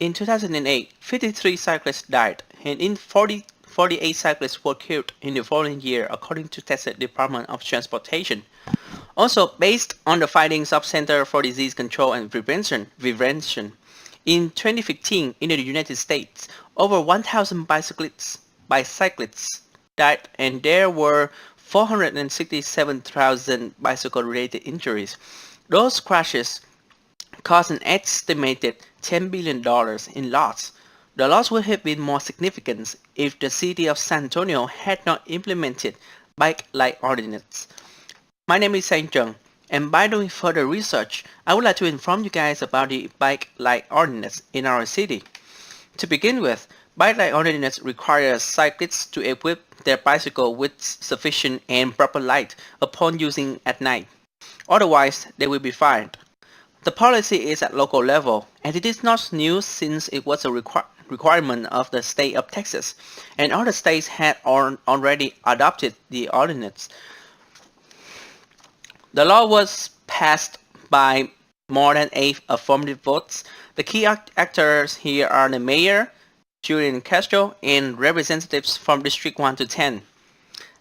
In 2008, 53 cyclists died, and 48 cyclists were killed in the following year, according to Texas Department of Transportation. Also, based on the findings of Center for Disease Control and Prevention, in 2015, in the United States, over 1,000 bicyclists died, and there were 467,000 bicycle-related injuries. Those crashes caused an estimated $10 billion in loss. The loss would have been more significant if the city of San Antonio had not implemented bike light ordinance. My name is Saint Jung, and by doing further research, I would like to inform you guys about the bike light ordinance in our city. To begin with, bike light ordinance requires cyclists to equip their bicycle with sufficient and proper light upon using at night. Otherwise, they will be fined. The policy is at local level, and it is not new since it was a requirement of the state of Texas, and other states had already adopted the ordinance. The law was passed by more than 8 affirmative votes. The key actors here are the mayor, Julian Castro, and representatives from District 1 to 10.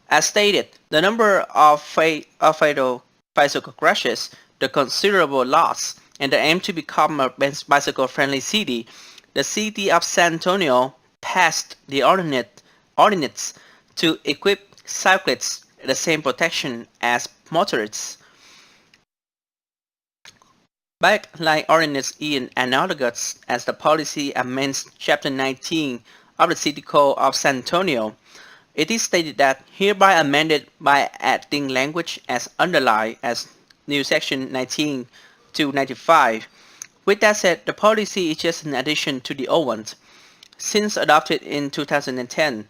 As stated, the number of fatal bicycle crashes, the considerable loss, and the aim to become a bicycle-friendly city, the city of San Antonio passed the ordinance to equip cyclists the same protection as motorists. Bike light ordinance is analogous as the policy amends Chapter 19 of the City Code of San Antonio. It is stated that hereby amended by adding language as underlined as new section 19 to 95. With that said, the policy is just an addition to the old one. Since adopted in 2010,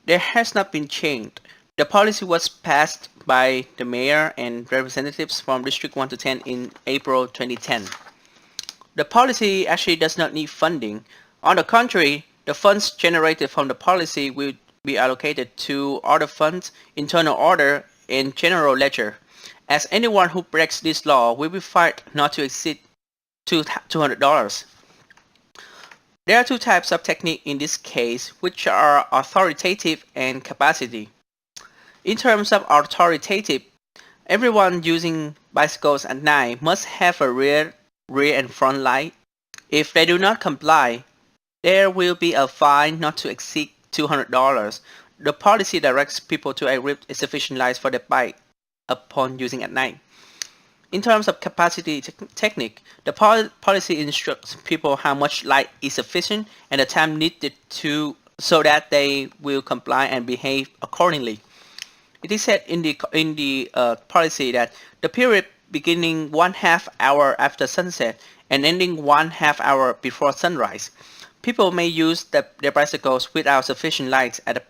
there has not been changed. The policy was passed by the mayor and representatives from District 1 to 10 in April 2010. The policy actually does not need funding. On the contrary, the funds generated from the policy will be allocated to other funds, internal order, and general ledger, as anyone who breaks this law will be fined not to exceed $200. There are two types of technique in this case, which are authoritative and capacity. In terms of authoritative, everyone using bicycles at night must have a rear and front light. If they do not comply, there will be a fine not to exceed $200. The policy directs people to equip sufficient lights for their bike upon using at night. In terms of capacity technique, the policy instructs people how much light is sufficient and the time needed so that they will comply and behave accordingly. It is said in the policy that the period beginning 1/2 hour after sunset and ending 1/2 hour before sunrise, people may use their bicycles without sufficient lights at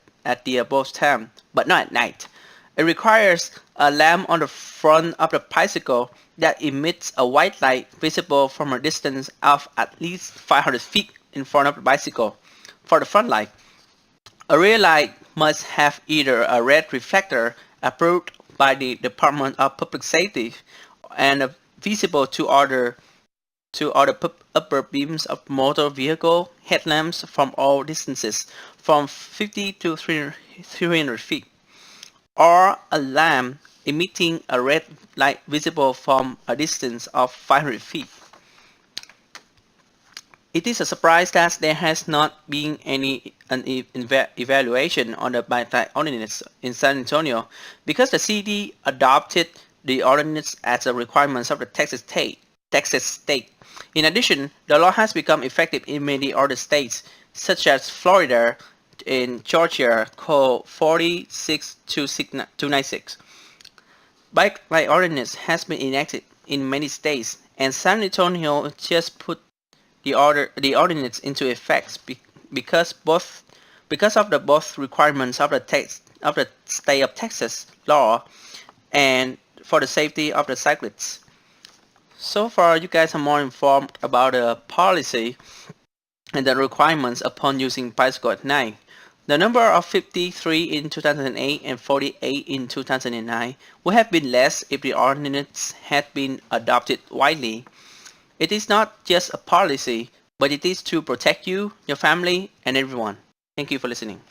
the above time, but not at night. It requires a lamp on the front of the bicycle that emits a white light visible from a distance of at least 500 feet in front of the bicycle. For the front light, a rear light must have either a red reflector approved by the Department of Public Safety and visible to other upper beams of motor vehicle headlamps from all distances from 50 to 300 feet, or a lamp emitting a red light visible from a distance of 500 feet. It is a surprise that there has not been any evaluation on the bike light ordinance in San Antonio because the city adopted the ordinance as a requirement of the Texas state. In addition, the law has become effective in many other states, such as Florida and Georgia, Code 46296. Bike light ordinance has been enacted in many states, and San Antonio just put the ordinance into effect because of both requirements of the state of Texas law and for the safety of the cyclists. So far, you guys are more informed about the policy and the requirements upon using bicycle at night. The number of 53 in 2008 and 48 in 2009 would have been less if the ordinance had been adopted widely. It is not just a policy, but it is to protect you, your family, and everyone. Thank you for listening.